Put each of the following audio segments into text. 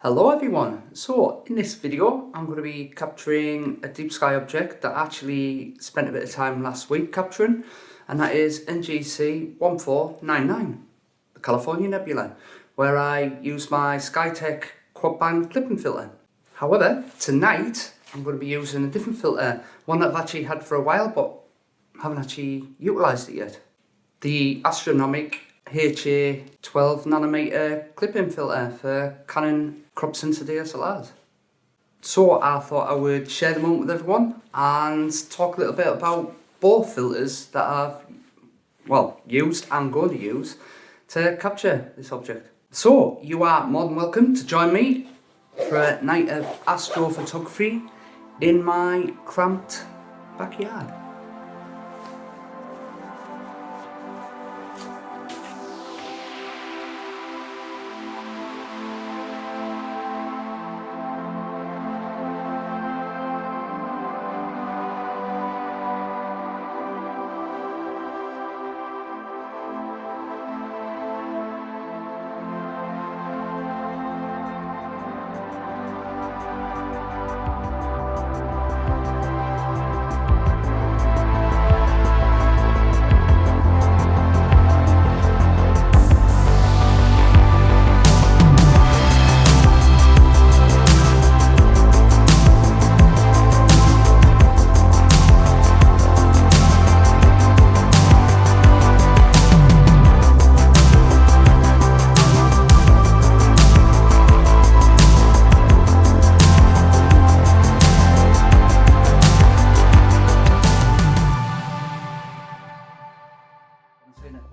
Hello everyone, so in this video I'm going to be capturing a deep sky object that I actually spent a bit of time last week capturing, and that is NGC 1499, the California Nebula, where I use my SkyTech quad band clipping filter. However, tonight I'm going to be using a different filter, one that I've actually had for a while but haven't actually utilised it yet. The Astronomik H-Alpha 12nm clip-in filter for Canon crop sensor DSLRs. So I thought I would share them out with everyone and talk a little bit about both filters that I've used and going to use to capture this object. So you are more than welcome to join me for a night of astrophotography in my cramped backyard.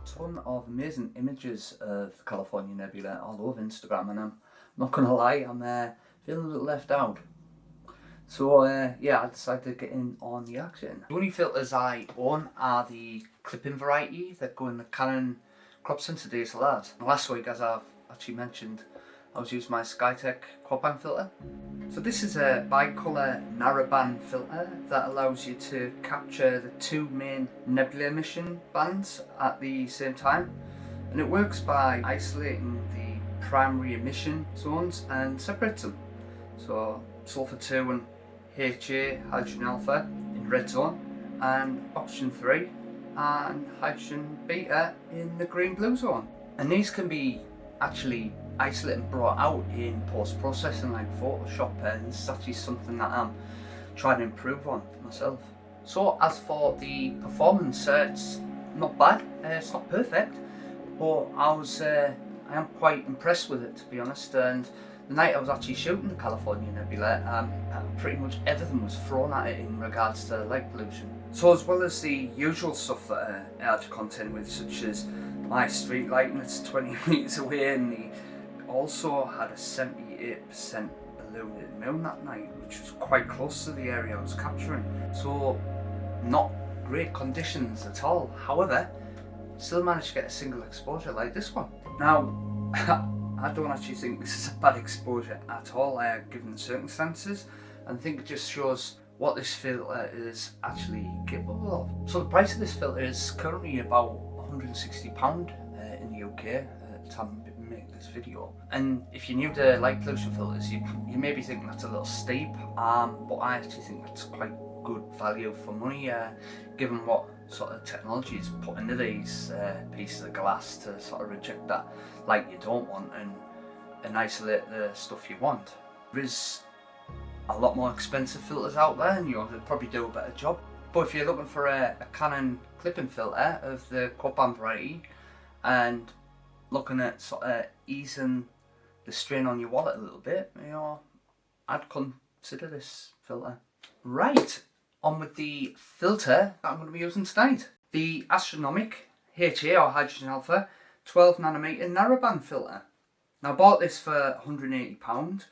Ton of amazing images of the California Nebula all over Instagram, and I'm not gonna lie, I'm feeling a little left out. So yeah, I decided to get in on the action. The only filters I own are the clip-in variety that go in the Canon crop sensor DSLRs. And last week, as I've actually mentioned, I was using my SkyTech quad band filter. So this is a bicolor narrowband filter that allows you to capture the two main nebula emission bands at the same time, and it works by isolating the primary emission zones and separates them. So sulfur 2 and HA, hydrogen alpha in red zone, and oxygen 3 and hydrogen beta in the green blue zone. And these can be actually isolated and brought out in post-processing like Photoshop, and this is actually something that I'm trying to improve on myself. So as for the performance, it's not bad, it's not perfect, but I am quite impressed with it, to be honest. And the night I was actually shooting the California Nebula, pretty much everything was thrown at it in regards to light pollution. So as well as the usual stuff that I had to contend with, such as my street lighting that's 20 metres away, and the also had a 78% illuminated moon that night, which was quite close to the area I was capturing. So not great conditions at all. However, still managed to get a single exposure like this one. Now, I don't actually think this is a bad exposure at all, given the circumstances, and I think it just shows what this filter is actually capable of. So the price of this filter is currently about £160 in the UK at the time I make this video. And if you're new to light pollution filters, you may be thinking that's a little steep, but I actually think that's quite good value for money, given what sort of technology is put into these pieces of glass to sort of reject that light you don't want and isolate the stuff you want. There is a lot more expensive filters out there, and you'll probably do a better job. But if you're looking for a Canon clip-in filter of the quad band variety and looking at sort of easing the strain on your wallet a little bit, I'd consider this filter. Right, on with the filter that I'm going to be using tonight. The Astronomik HA or hydrogen alpha 12nm narrowband filter. Now I bought this for £180,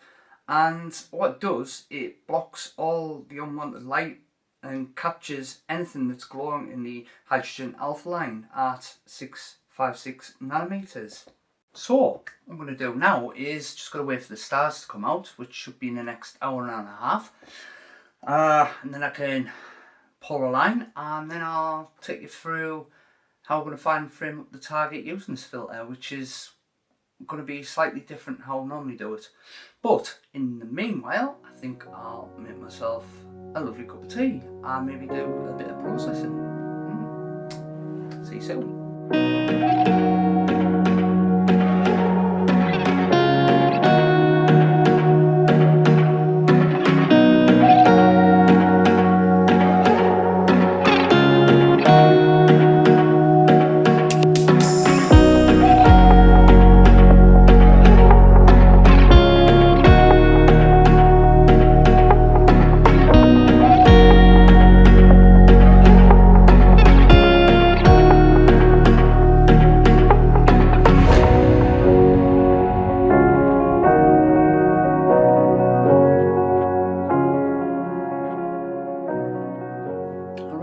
and what it does, it blocks all the unwanted light and captures anything that's glowing in the hydrogen alpha line at 656 nanometers. So what I'm going to do now is just got to wait for the stars to come out, which should be in the next hour and a half, and then I can pull a line, and then I'll take you through how I'm going to find and frame up the target using this filter, which is going to be slightly different how I normally do it. But in the meanwhile, I think I'll make myself a lovely cup of tea and maybe do a bit of processing. See you soon.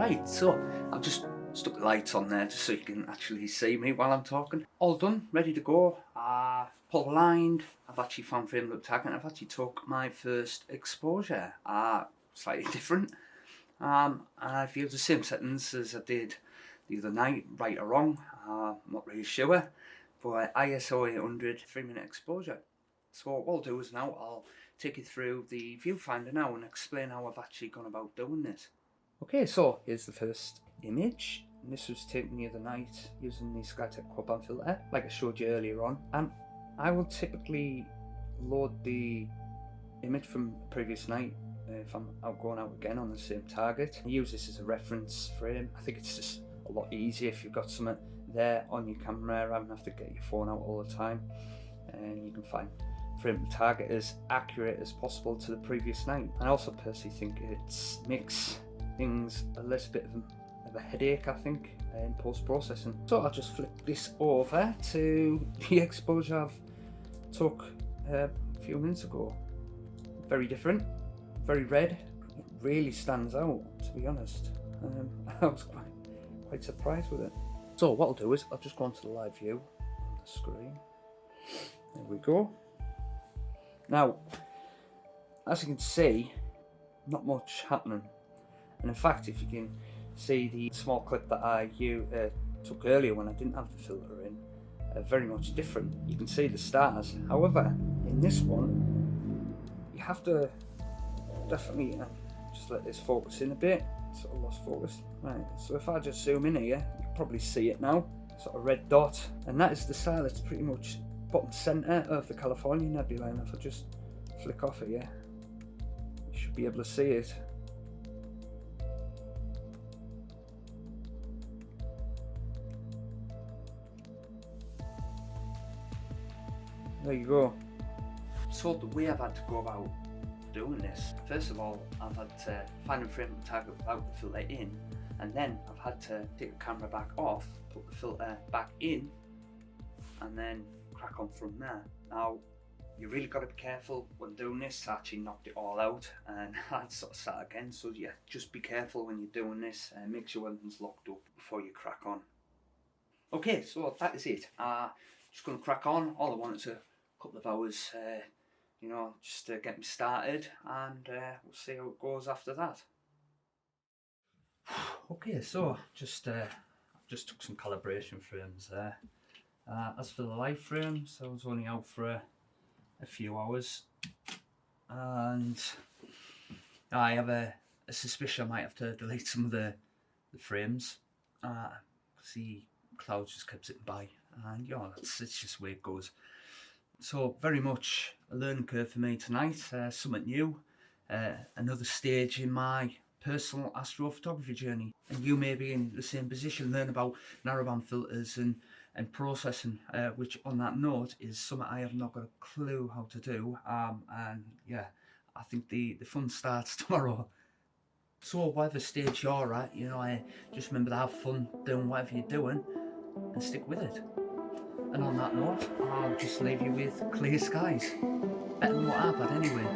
Alright, so I've just stuck the lights on there just so you can actually see me while I'm talking. All done, ready to go. Pole aligned. I've actually found frame look tag and I've actually took my first exposure. Slightly different. I feel the same settings as I did the other night, right or wrong. I'm not really sure. But ISO 800 3-minute exposure. So what I'll do is now I'll take you through the viewfinder now and explain how I've actually gone about doing this. Okay, so here's the first image. And this was taken the other night using the SkyTech quad-band filter, like I showed you earlier on. And I will typically load the image from the previous night if I'm going out again on the same target. I use this as a reference frame. I think it's just a lot easier if you've got something there on your camera rather than have to get your phone out all the time. And you can find frame to target as accurate as possible to the previous night. I also personally think it makes things a little bit of a headache, I think, in post-processing. So I'll just flip this over to the exposure I've took a few minutes ago. Very different, very red. It really stands out, to be honest. I was quite surprised with it. So what I'll do is I'll just go onto the live view on the screen. There we go. Now, as you can see, not much happening. And in fact, if you can see the small clip that I took earlier when I didn't have the filter in, very much different. You can see the stars. However, in this one, you have to definitely just let this focus in a bit. Sort of lost focus. Right, so if I just zoom in here, you can probably see it now. Sort of red dot. And that is the star that's pretty much bottom centre of the California Nebula. And if I just flick off here, you should be able to see it. There you go. So the way I've had to go about doing this, first of all, I've had to find a frame target without the filter in, and then I've had to take the camera back off, put the filter back in, and then crack on from there. Now, you really got to be careful when doing this. I actually knocked it all out and I'd sort of start again. So yeah, just be careful when you're doing this and make sure everything's locked up before you crack on. Okay, so that is it. Just going to crack on. All I wanted to couple of hours, you know, just to get me started, and we'll see how it goes after that. Okay, so just took some calibration frames there. As for the live frames, I was only out for a few hours, and I have a suspicion I might have to delete some of the frames because the clouds just kept sitting by, and you know, it's just the way it goes. So very much a learning curve for me tonight, something new, another stage in my personal astrophotography journey. And you may be in the same position, learn about narrowband filters and processing, which on that note is something I have not got a clue how to do. And yeah, I think the fun starts tomorrow. So whatever stage you're at, you know, just remember to have fun doing whatever you're doing and stick with it. And on that note, I'll just leave you with clear skies. Better than what I've had anyway.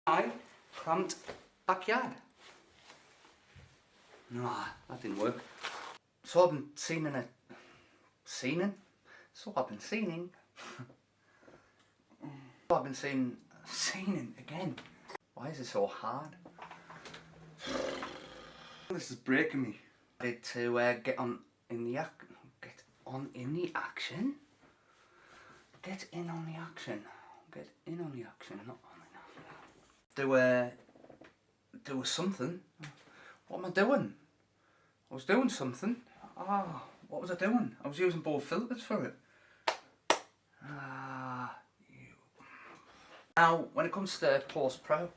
I cramped backyard. Nah, that didn't work. So I've been seeing So I've been seeing again. Why is it so hard? This is breaking me. I did to get on in the action. Get in on the action. Not on the do something. What am I doing? I was doing something. Ah, what was I doing? I was using both filters for it. Now, when it comes to post-pro,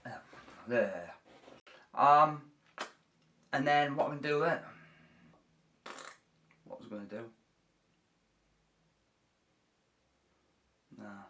there. And then what I'm going to do then? What was I going to do? Nah.